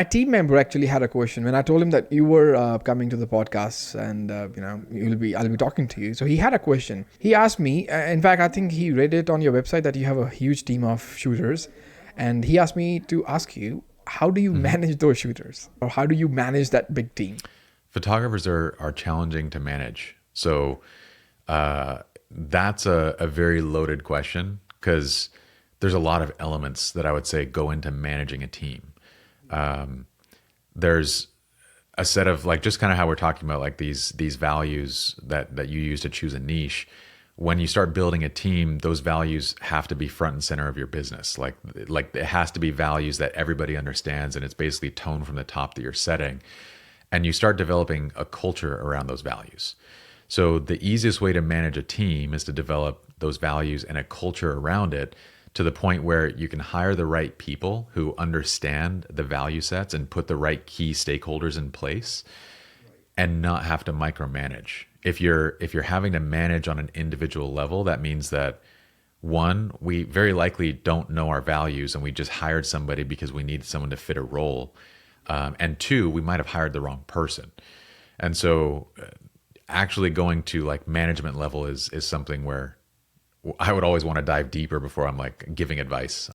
My team member actually had a question when I told him that you were coming to the podcast, and I'll be talking to you. So he had a question. He asked me. In fact, I think he read it on your website that you have a huge team of shooters, and he asked me to ask you, how do you Hmm. manage those shooters, or how do you manage that big team? Photographers are challenging to manage. So that's a very loaded question because there's a lot of elements that I would say go into managing a team. There's a set of like just kind of how we're talking about like these values that you use to choose a niche. When you start building a team, those values have to be front and center of your business. Like it has to be values that everybody understands, and it's basically tone from the top that you're setting. And you start developing a culture around those values. So the easiest way to manage a team is to develop those values and a culture around it to the point where you can hire the right people who understand the value sets and put the right key stakeholders in place and not have to micromanage. If you're having to manage on an individual level, that means that one, we very likely don't know our values and we just hired somebody because we needed someone to fit a role. And two, we might have hired the wrong person. And so actually going to like management level is something where I would always want to dive deeper before I'm like giving advice